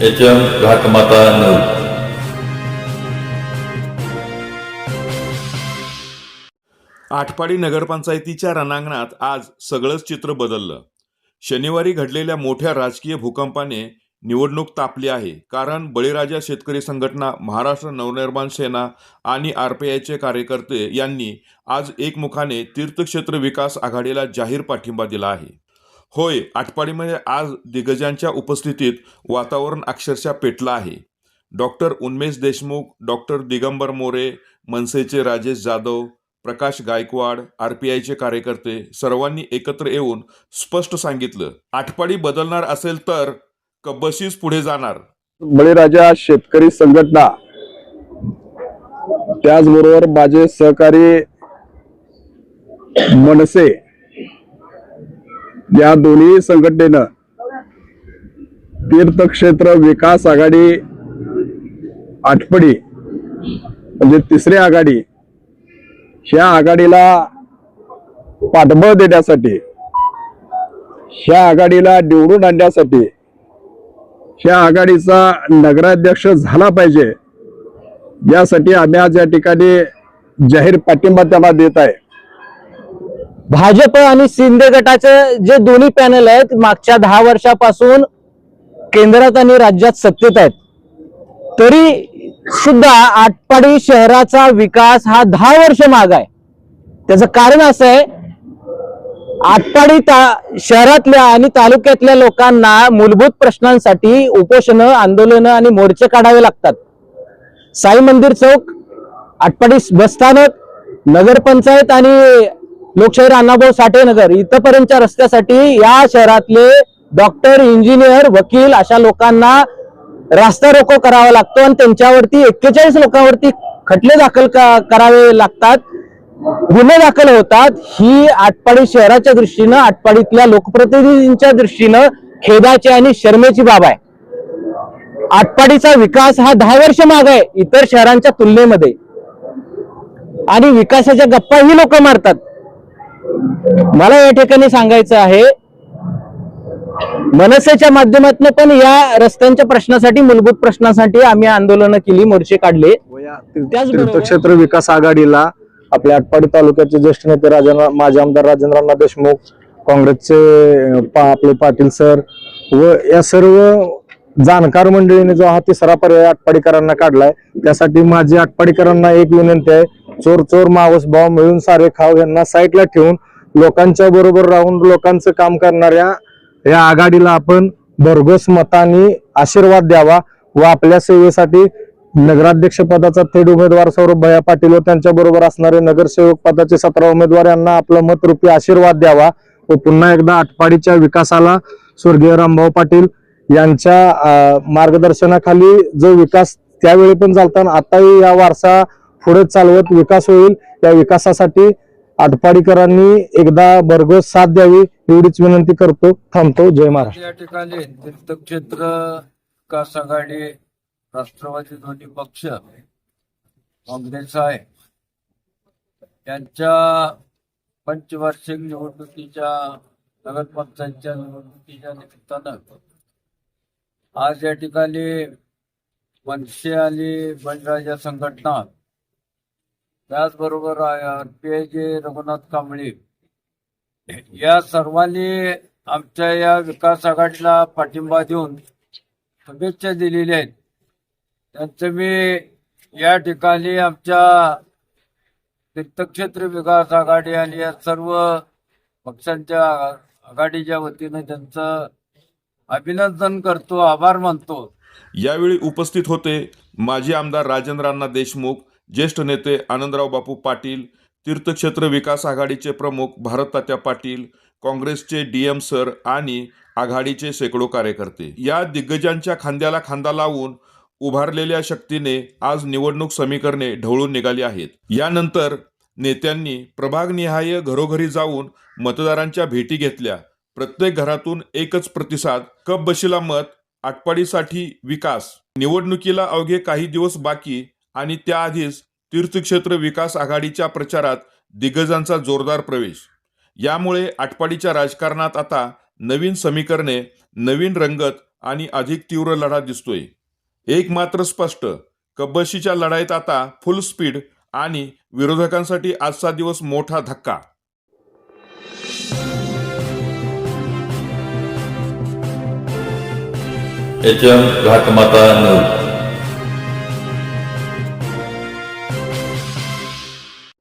HM घाटमाता 9. Atpadi नगरपंचायतीच्या रणांगणात आज सगळंच चित्र बदललं. शनिवारी घडलेल्या मोठ्या राजकीय भूकंपाने निवडणूक तापली आहे. कारण बळीराजा शेतकरी संघटना, महाराष्ट्र नवनिर्माण सेना आणि RPIचे कार्यकर्ते यांनी आज एकमुखाने तीर्थक्षेत्र विकास आघाडीला जाहीर पाठिंबा दिला आहे. होय, आटपाडीमध्ये आज दिग्गजांच्या उपस्थितीत वातावरण अक्षरशः पेटलं आहे. डॉक्टर उन्मेष देशमुख, डॉक्टर दिगंबर मोरे, मनसेचे राजेश जाधव, प्रकाश गायकवाड, RPIचे कार्यकर्ते सर्वांनी एकत्र येऊन स्पष्ट सांगितलं, आटपाडी बदलणार असेल तर कब्बशीच पुढे जाणार. बळीराजा शेतकरी संघटना त्याचबरोबर माझे सहकारी मनसे या दोन्ही संघटनेनं तीर्थक्षेत्र विकास आघाडी आटपाडी म्हणजे तिसरी आघाडी ह्या आघाडीला पाठबळ देण्यासाठी, ह्या आघाडीला निवडून आणण्यासाठी, ह्या आघाडीचा नगराध्यक्ष झाला पाहिजे यासाठी आम्ही आज या ठिकाणी जाहीर पाठिंबा त्यांना देत आहे. भाजप आणि शिंदे गटाचे जे दोन्ही पॅनल आहेत मागच्या 10 वर्षापासून केंद्रात आणि राज्यात सत्तेत आहेत, तरी सुद्धा आटपाडी शहराचा विकास हा 10 वर्ष माग आहे. त्याचं कारण असं आहे, आटपाडी शहरातल्या आणि तालुक्यातल्या लोकांना मूलभूत प्रश्नांसाठी उपोषणं, आंदोलनं आणि मोर्चे काढावे लागतात. साई मंदिर चौक, आटपाडी बसस्थानक, नगरपंचायत आणि लोकशाहीर अण्णाभाऊ साठे नगर इथपर्यंतच्या रस्त्यासाठी या शहरातले डॉक्टर, इंजिनियर, वकील अशा लोकांना रास्ता रोको करावा लागतो आणि त्यांच्यावरती 41 लोकांवरती खटले दाखल करावे लागतात, गुन्हे दाखल होतात. ही आटपाडी शहराच्या दृष्टीनं, आटपाडीतल्या लोकप्रतिनिधींच्या दृष्टीनं खेदाची आणि शरमेची बाब आहे. आटपाडीचा विकास हा 10 वर्ष माग आहे इतर शहरांच्या तुलनेमध्ये, आणि विकासाच्या गप्पा ही लोक मारतात. मला या ठिकाणी सांगायचं आहे, मनसेच्या माध्यमातून पण या रस्त्यांच्या प्रश्नासाठी, मूलभूत प्रश्नासाठी आम्ही आंदोलनं केली, मोर्चे काढले. तीर्थक्षेत्र विकास आघाडीला आपल्या आटपाडी तालुक्याचे ज्येष्ठ नेते माजी आमदार राजेंद्र देशमुख, काँग्रेसचे आपले पाटील सर व या सर्व जाणकार मंडळीने जो हा तिसरा पर्याय आटपाडीकरांना काढलाय, त्यासाठी माझी आटपाडीकरांना एक विनंती आहे, चोर चोर मावस भाव मिळून सारे खाव यांना साईडला ठेवून लोकांच्या बरोबर राहून लोकांचं काम करणाऱ्या या आघाडीला आपण भरघोस मतांनी आशीर्वाद द्यावा व आपल्या सेवेसाठी नगराध्यक्ष पदाचा थेट उमेदवार सौरभ भैया पाटील व त्यांच्या बरोबर असणारे नगरसेवक पदाचे 17 उमेदवार यांना आपला मतरूपी आशीर्वाद द्यावा व पुन्हा एकदा आटपाडीच्या विकासाला स्वर्गीय रामभाऊ पाटील यांच्या मार्गदर्शनाखाली जो विकास त्यावेळी पण चालताना आताही या वारसा पुढे चालवत विकास होईल. या विकासासाठी आटपाडीकरांनी एकदा भरघोस साथ द्यावी एवढीच विनंती करतो. थांबतो. जय महाराष्ट्र. या ठिकाणी तीर्थक्षेत्र विकास आघाडी, राष्ट्रवादी दोन्ही पक्ष, काँग्रेस आहे यांच्या पंचवार्षिक निवडणुकीच्या, नगरपंचायतच्या निवडणुकीच्या निमित्तानं आज या ठिकाणी मनसे आणि बळीराजा संघटना, त्याचबरोबर RPIचे रघुनाथ कांबळे या सर्वांनी आमच्या या विकास आघाडीला पाठिंबा देऊन शुभेच्छा दिलेल्या आहेत. त्यांचं मी या ठिकाणी आमच्या तीर्थक्षेत्र विकास आघाडी आणि या सर्व पक्षांच्या आघाडीच्या वतीनं त्यांचं अभिनंदन करतो, आभार मानतो. यावेळी उपस्थित होते माजी आमदार राजेंद्र अण्णा देशमुख, ज्येष्ठ नेते आनंदराव बापू पाटील, तीर्थक्षेत्र विकास आघाडीचे प्रमुख भारत तात्या पाटील, काँग्रेसचे DM सर आणि आघाडीचे शेकडो कार्यकर्ते. या दिग्गजांच्या खांद्याला खांदा लावून उभारलेल्या शक्तीने आज निवडणूक समीकरणे ढवळून निघाली आहेत. यानंतर नेत्यांनी प्रभागनिहाय घरोघरी जाऊन मतदारांच्या भेटी घेतल्या. प्रत्येक घरातून एकच प्रतिसाद, कब्बशीला मत, आटपाडीसाठी विकास. निवडणुकीला अवघे काही दिवस बाकी आणि त्याआधीच तीर्थक्षेत्र विकास आघाडीच्या प्रचारात दिग्गजांचा जोरदार प्रवेश. यामुळे आटपाडीच्या राजकारणात आता नवीन समीकरणे, नवीन रंगत आणि अधिक तीव्र लढा दिसतोय. एक मात्र स्पष्ट, कब्बशीच्या लढाईत आता फुल स्पीड आणि विरोधकांसाठी आजचा दिवस मोठा धक्का. HM घाटमाता news.